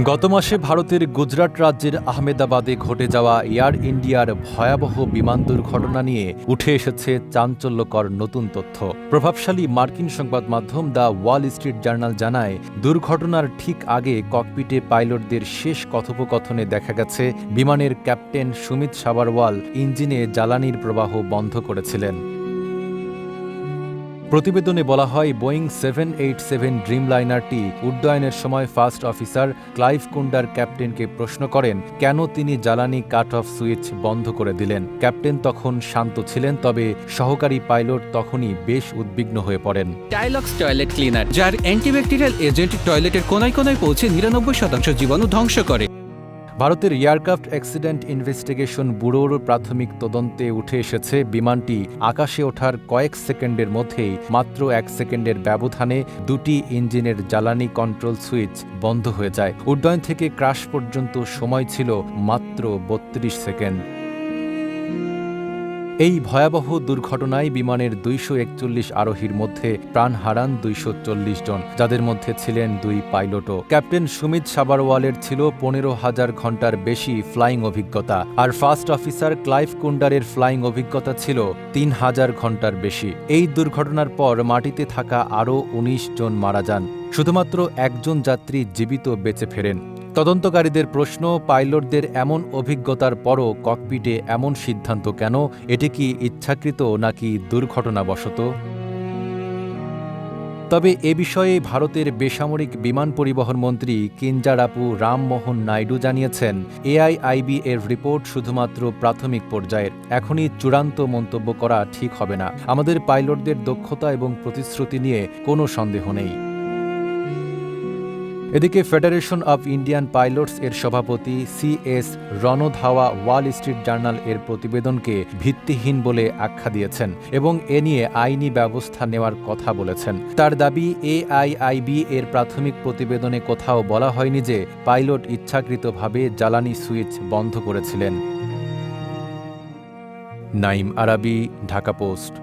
গত মাসে ভারতের গুজরাট রাজ্যের আহমেদাবাদে ঘটে যাওয়া এয়ার ইন্ডিয়ার ভয়াবহ বিমান দুর্ঘটনা নিয়ে উঠে এসেছে চাঞ্চল্যকর নতুন তথ্য। প্রভাবশালী মার্কিন সংবাদ মাধ্যম দ্য ওয়াল স্ট্রিট জার্নাল জানায়, দুর্ঘটনার ঠিক আগে ককপিটে পাইলটদের শেষ কথোপকথনে দেখা গেছে বিমানের ক্যাপ্টেন সুমিত সাবারওয়াল ইঞ্জিনে জ্বালানির প্রবাহ বন্ধ করেছিলেন। প্রতিবেদনে বলা হয়, বোয়িং 787 ড্রিমলাইনারটি উড্ডয়নের সময় ফার্স্ট অফিসার ক্লাইভ কুন্ডার ক্যাপ্টেনকে প্রশ্ন করেন কেন তিনি জ্বালানি কাট অফ সুইচ বন্ধ করে দিলেন। ক্যাপ্টেন তখন শান্ত ছিলেন, তবে সহকারী পাইলট তখনই বেশ উদ্বিগ্ন হয়ে পড়েন। টাইলক্স টয়লেট ক্লিনার, যার অ্যান্টিব্যাকটেরিয়াল এজেন্ট টয়লেটের কোনায় কোনায় পৌঁছে ৯৯% জীবাণু ধ্বংস করে। ভারতের এয়ারক্রাফট অ্যাক্সিডেন্ট ইনভেস্টিগেশন ব্যুরোর প্রাথমিক তদন্তে উঠে এসেছে, বিমানটি আকাশে ওঠার কয়েক সেকেন্ডের মধ্যেই মাত্র ১ সেকেন্ডের ব্যবধানে দুটি ইঞ্জিনের জ্বালানি কন্ট্রোল সুইচ বন্ধ হয়ে যায়। উড্ডয়ন থেকে ক্রাশ পর্যন্ত সময় ছিল মাত্র ৩২ সেকেন্ড। এই ভয়াবহ দুর্ঘটনায় বিমানের ২৪১ আরোহীর মধ্যে প্রাণ হারান ২৪০ জন, যাদের মধ্যে ছিলেন ২ পাইলটও। ক্যাপ্টেন সুমিত সাবারওয়ালের ছিল ১৫,০০০ ঘণ্টার বেশি ফ্লাইং অভিজ্ঞতা, আর ফার্স্ট অফিসার ক্লাইভ কুন্ডারের ফ্লাইং অভিজ্ঞতা ছিল ৩,০০০ ঘণ্টার বেশি। এই দুর্ঘটনার পর মাটিতে থাকা আরও ১৯ জন মারা যান। শুধুমাত্র একজন যাত্রী জীবিত বেঁচে ফেরেন। তদন্তকারীদের প্রশ্ন, পাইলটদের এমন অভিজ্ঞতার পরও ককপিটে এমন সিদ্ধান্ত কেন? এটি কি ইচ্ছাকৃত নাকি দুর্ঘটনাবশত? তবে এ বিষয়ে ভারতের বেসামরিক বিমান পরিবহন মন্ত্রী কিঞ্জারাপু রামমোহন নাইডু জানিয়েছেন, এআইআইবি এর রিপোর্ট শুধুমাত্র প্রাথমিক পর্যায়ের। এখনই চূড়ান্ত মন্তব্য করা ঠিক হবে না। আমাদের পাইলটদের দক্ষতা এবং প্রতিশ্রুতি নিয়ে কোনো সন্দেহ নেই। এদিকে ফেডারেশন অব ইন্ডিয়ান পাইলটস এর সভাপতি CS Randhawa Wall Street journal এর প্রতিবেদনকে ভিত্তিহীন বলে আখ্যা দিয়েছেন এবং এ নিয়ে আইনি ব্যবস্থা নেওয়ার কথা বলেছেন। তার দাবি, এআইআইবি এর প্রাথমিক প্রতিবেদনে কোথাও বলা হয়নি যে পাইলট ইচ্ছাকৃতভাবে জ্বালানি সুইচ বন্ধ করেছিলেন। নাইম আরাবি, ঢাকা পোস্ট।